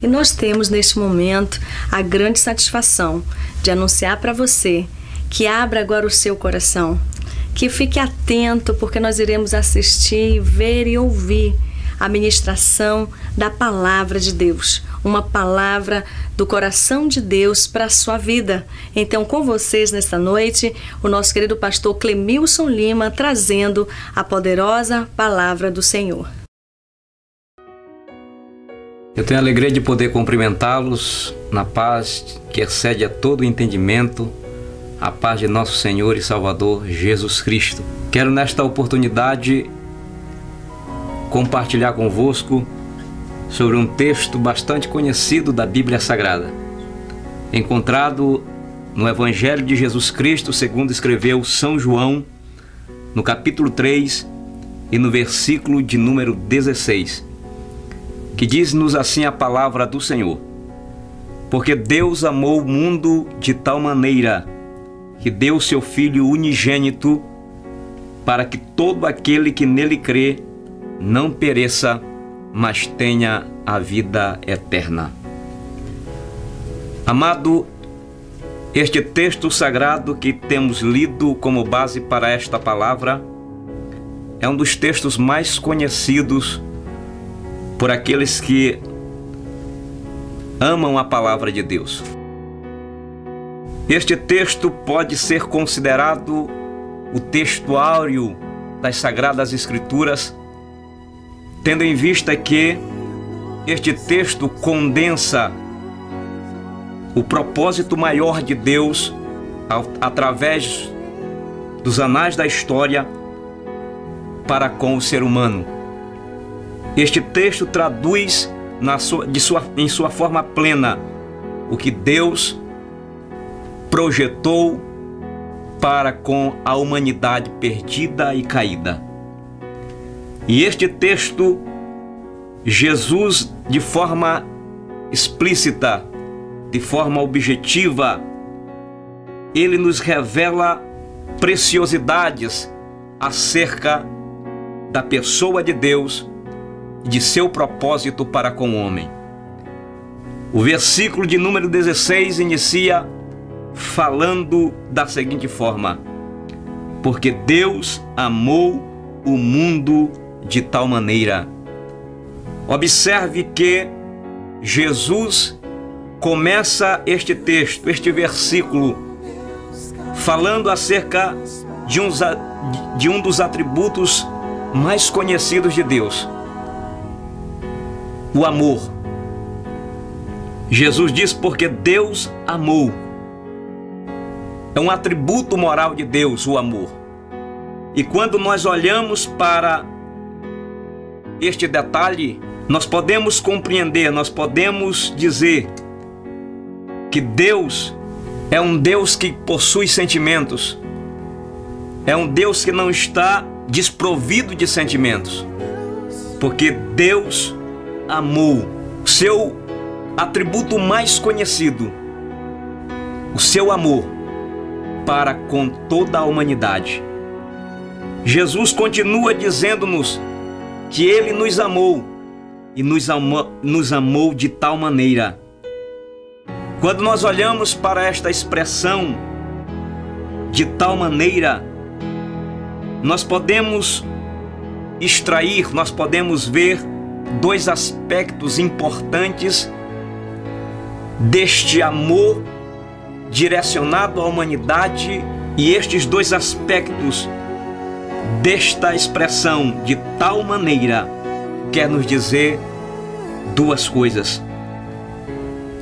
E nós temos neste momento a grande satisfação de anunciar para você que abra agora o seu coração, que fique atento, porque nós iremos assistir, ver e ouvir a ministração da palavra de Deus, uma palavra do coração de Deus para a sua vida. Então, com vocês nesta noite, o nosso querido pastor Clemilson Lima, trazendo a poderosa palavra do Senhor. Eu tenho a alegria de poder cumprimentá-los na paz que excede a todo entendimento, a paz de nosso Senhor e Salvador Jesus Cristo. Quero nesta oportunidade compartilhar convosco sobre um texto bastante conhecido da Bíblia Sagrada, encontrado no Evangelho de Jesus Cristo, segundo escreveu São João, no capítulo 3 e no versículo de número 16, que diz-nos assim a palavra do Senhor: porque Deus amou o mundo de tal maneira que deu seu Filho unigênito, para que todo aquele que nele crê não pereça, mas tenha a vida eterna. Amado, este texto sagrado que temos lido como base para esta palavra é um dos textos mais conhecidos por aqueles que amam a palavra de Deus. Este texto pode ser considerado o texto áureo das Sagradas Escrituras, tendo em vista que este texto condensa o propósito maior de Deus através dos anais da história para com o ser humano. Este texto traduz em sua forma plena o que Deus projetou para com a humanidade perdida e caída. E este texto, Jesus, de forma explícita, de forma objetiva, ele nos revela preciosidades acerca da pessoa de Deus e de seu propósito para com o homem. O versículo de número 16 inicia falando da seguinte forma: porque Deus amou o mundo de tal maneira. Observe que Jesus começa este texto, este versículo, falando acerca de um dos atributos mais conhecidos de Deus: o amor. Jesus diz porque Deus amou. É um atributo moral de Deus, o amor. E quando nós olhamos para este detalhe, nós podemos compreender, nós podemos dizer que Deus é um Deus que possui sentimentos. É um Deus que não está desprovido de sentimentos. Porque Deus amou. O seu atributo mais conhecido, o seu amor para com toda a humanidade. Jesus continua dizendo-nos que Ele nos amou e nos amou de tal maneira. Quando nós olhamos para esta expressão, de tal maneira, nós podemos extrair, nós podemos ver dois aspectos importantes deste amor direcionado à humanidade, e estes dois aspectos desta expressão de tal maneira quer nos dizer duas coisas.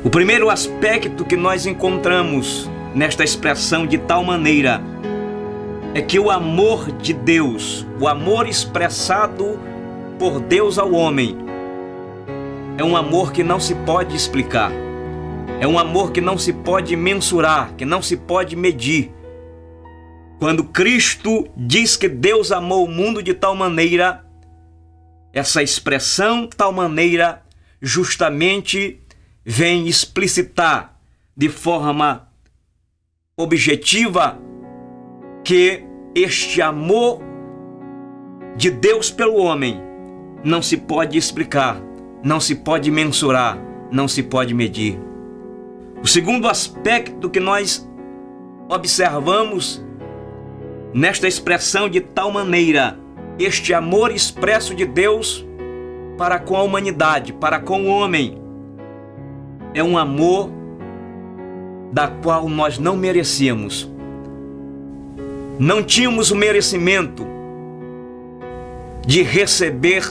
O primeiro aspecto que nós encontramos nesta expressão de tal maneira é que o amor de Deus, o amor expressado por Deus ao homem, é um amor que não se pode explicar. É um amor que não se pode mensurar, que não se pode medir. Quando Cristo diz que Deus amou o mundo de tal maneira, essa expressão tal maneira justamente vem explicitar de forma objetiva que este amor de Deus pelo homem não se pode explicar, não se pode mensurar, não se pode medir. O segundo aspecto que nós observamos nesta expressão de tal maneira, este amor expresso de Deus para com a humanidade, para com o homem, é um amor da qual nós não merecíamos. Não tínhamos o merecimento de receber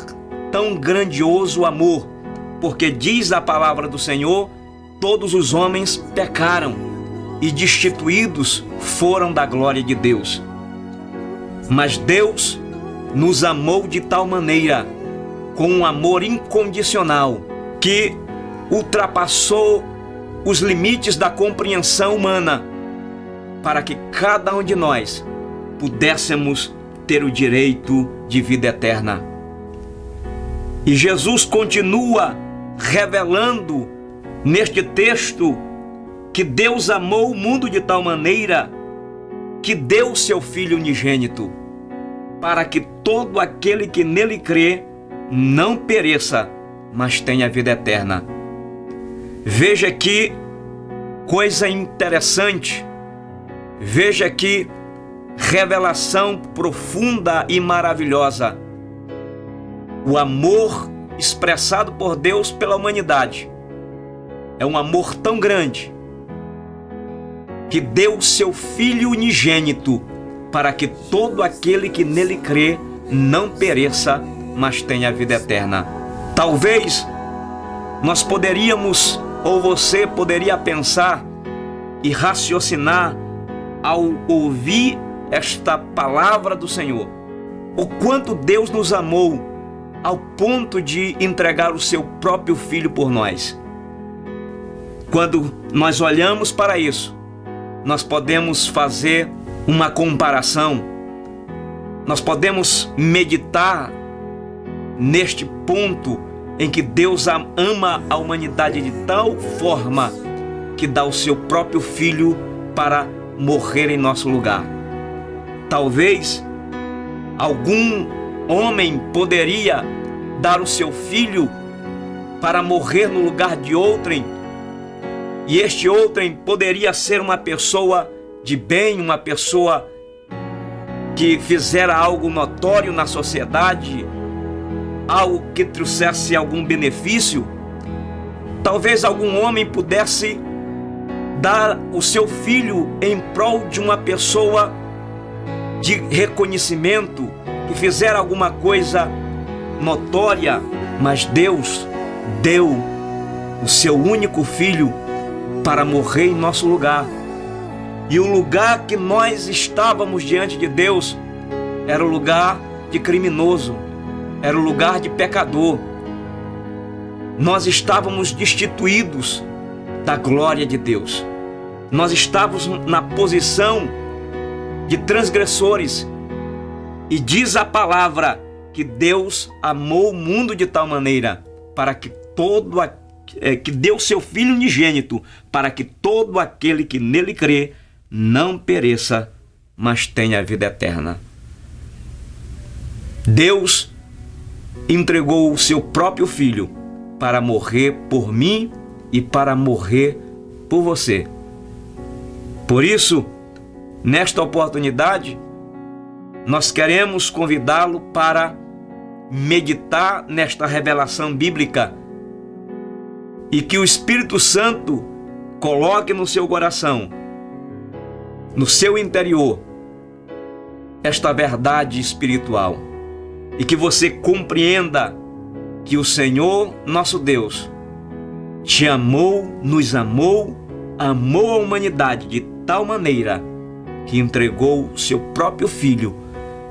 tão grandioso amor, porque diz a palavra do Senhor, todos os homens pecaram e destituídos foram da glória de Deus. Mas Deus nos amou de tal maneira, com um amor incondicional, que ultrapassou os limites da compreensão humana, para que cada um de nós pudéssemos ter o direito de vida eterna. E Jesus continua revelando neste texto que Deus amou o mundo de tal maneira que deu seu Filho unigênito, para que todo aquele que nele crê não pereça, mas tenha vida eterna. Veja que coisa interessante, veja que revelação profunda e maravilhosa. O amor expressado por Deus pela humanidade é um amor tão grande que deu seu Filho unigênito para que todo aquele que nele crê não pereça, mas tenha vida eterna. Talvez nós poderíamos, ou você poderia pensar e raciocinar ao ouvir esta palavra do Senhor, o quanto Deus nos amou ao ponto de entregar o seu próprio Filho por nós. Quando nós olhamos para isso, nós podemos fazer uma comparação, nós podemos meditar neste ponto em que Deus ama a humanidade de tal forma que dá o seu próprio Filho para morrer em nosso lugar. Talvez algum homem poderia dar o seu filho para morrer no lugar de outrem, e este outrem poderia ser uma pessoa de bem, uma pessoa que fizera algo notório na sociedade, algo que trouxesse algum benefício. Talvez algum homem pudesse dar o seu filho em prol de uma pessoa de reconhecimento, que fizera alguma coisa notória, mas Deus deu o seu único filho para morrer em nosso lugar. E o lugar que nós estávamos diante de Deus era o lugar de criminoso, era o lugar de pecador. Nós estávamos destituídos da glória de Deus. Nós estávamos na posição de transgressores. E diz a palavra que Deus amou o mundo de tal maneira para que que deu seu Filho unigênito para que todo aquele que nele crê não pereça, mas tenha a vida eterna. Deus entregou o seu próprio Filho para morrer por mim e para morrer por você. Por isso, nesta oportunidade, nós queremos convidá-lo para meditar nesta revelação bíblica e que o Espírito Santo coloque no seu coração, no seu interior, esta verdade espiritual, e que você compreenda que o Senhor, nosso Deus, te amou, nos amou, amou a humanidade de tal maneira que entregou o seu próprio Filho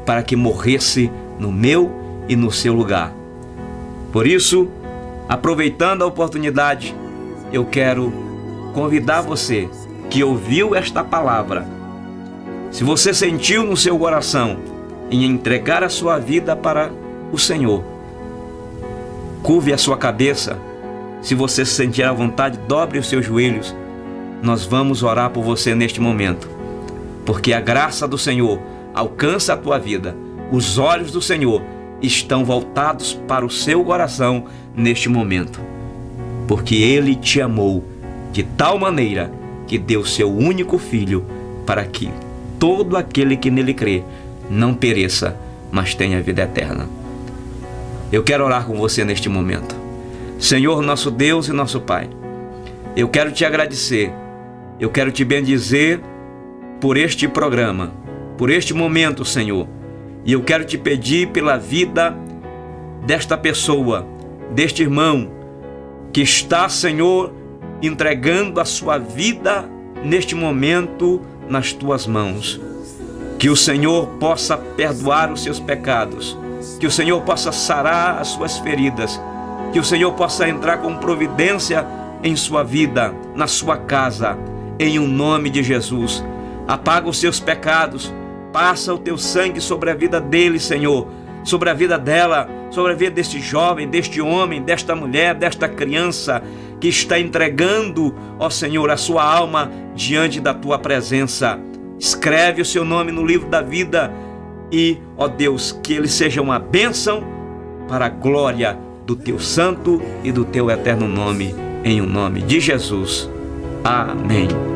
para que morresse no meu e no seu lugar. Por isso, aproveitando a oportunidade, eu quero convidar você que ouviu esta palavra, se você sentiu no seu coração em entregar a sua vida para o Senhor, curve a sua cabeça. Se você se sentir à vontade, dobre os seus joelhos. Nós vamos orar por você neste momento, porque a graça do Senhor alcança a tua vida. Os olhos do Senhor estão voltados para o seu coração neste momento. porque Ele te amou de tal maneira que deu seu único Filho para que todo aquele que nele crê não pereça, mas tenha vida eterna. Eu quero orar com você neste momento. Senhor, nosso Deus e nosso Pai, eu quero te agradecer, eu quero te bendizer por este programa, por este momento, Senhor. E eu quero te pedir pela vida desta pessoa, deste irmão, que está, Senhor, entregando a sua vida neste momento nas tuas mãos. Que o Senhor possa perdoar os seus pecados, que o Senhor possa sarar as suas feridas, que o Senhor possa entrar com providência em sua vida, na sua casa, em o nome de Jesus. Apaga os seus pecados, passa o teu sangue sobre a vida dele, Senhor, sobre a vida dela, sobre a vida deste jovem, deste homem, desta mulher, desta criança que está entregando, ó Senhor, a sua alma diante da tua presença. Escreve o seu nome no livro da vida e, ó Deus, que ele seja uma bênção para a glória do teu santo e do teu eterno nome, em o nome de Jesus. Amém.